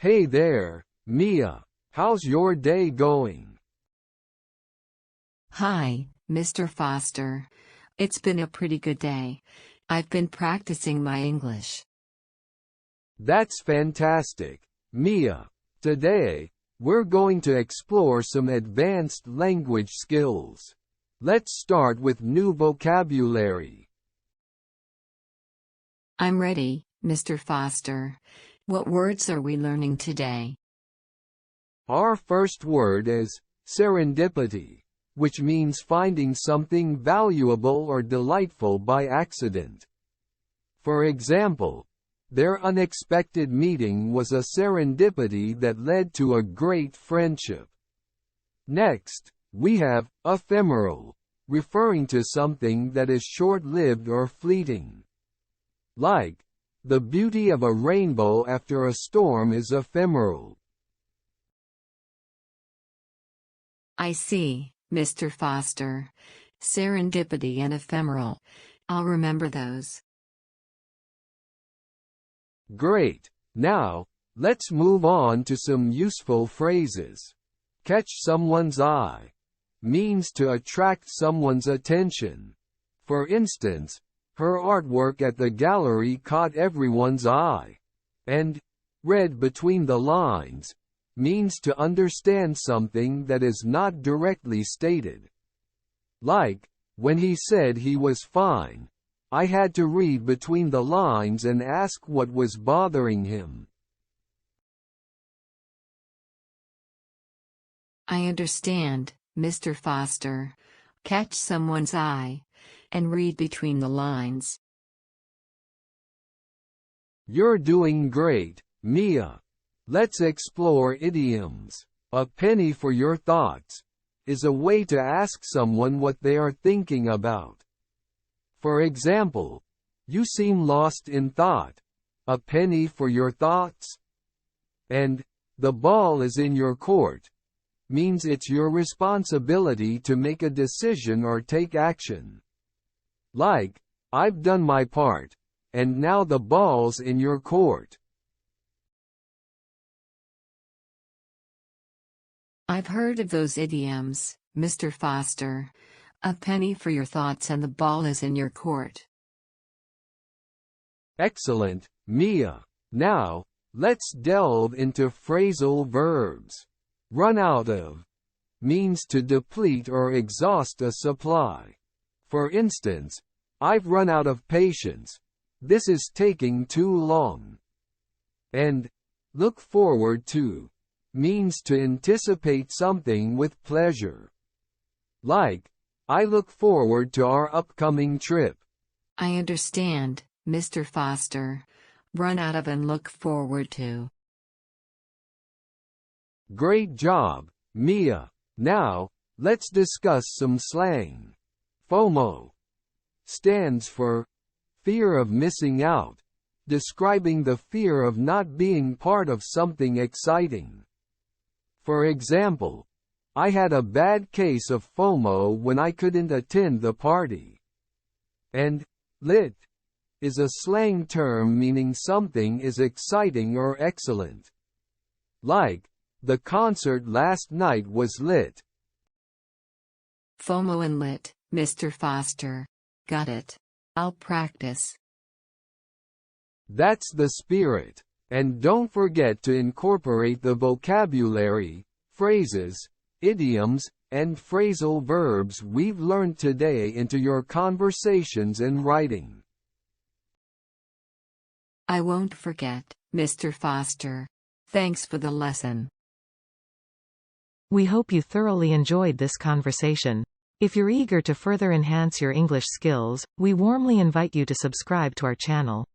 Hey there, Mia. How's your day going? Hi, Mr. Foster. It's been a pretty good day. I've been practicing my English. That's fantastic, Mia. Today, we're going to explore some advanced language skills. Let's start with new vocabulary. I'm ready, Mr. Foster. What words are we learning today? Our first word is serendipity, which means finding something valuable or delightful by accident. For example, their unexpected meeting was a serendipity that led to a great friendship. Next, we have ephemeral, referring to something that is short-lived or fleeting. Like, the beauty of a rainbow after a storm is ephemeral. I see, Mr. Foster. Serendipity and ephemeral. I'll remember those. Great. Now, let's move on to some useful phrases. Catch someone's eye means to attract someone's attention. For instance, her artwork at the gallery caught everyone's eye. And read between the lines means to understand something that is not directly stated. Like, when he said he was fine, I had to read between the lines and ask what was bothering him. I understand, Mr. Foster. Catch someone's eye and read between the lines. You're doing great, Mia. Let's explore idioms. A penny for your thoughts is a way to ask someone what they are thinking about. For example, you seem lost in thought. A penny for your thoughts? And, the ball is in your court, means it's your responsibility to make a decision or take action. Like, I've done my part, and now the ball's in your court. I've heard of those idioms, Mr. Foster. A penny for your thoughts and the ball is in your court. Excellent, Mia. Now, let's delve into phrasal verbs. Run out of means to deplete or exhaust a supply. For instance, I've run out of patience. This is taking too long. And look forward to means to anticipate something with pleasure. Like, I look forward to our upcoming trip. I understand, Mr. Foster. Run out of and look forward to. Great job, Mia. Now, let's discuss some slang. FOMO stands for fear of missing out, describing the fear of not being part of something exciting. For example, I had a bad case of FOMO when I couldn't attend the party. And lit is a slang term meaning something is exciting or excellent. Like, the concert last night was lit. FOMO and lit, Mr. Foster. Got it. I'll practice. That's the spirit. And don't forget to incorporate the vocabulary, phrases, idioms, and phrasal verbs we've learned today into your conversations and writing. I won't forget, Mr. Foster. Thanks for the lesson. We hope you thoroughly enjoyed this conversation. If you're eager to further enhance your English skills, we warmly invite you to subscribe to our channel.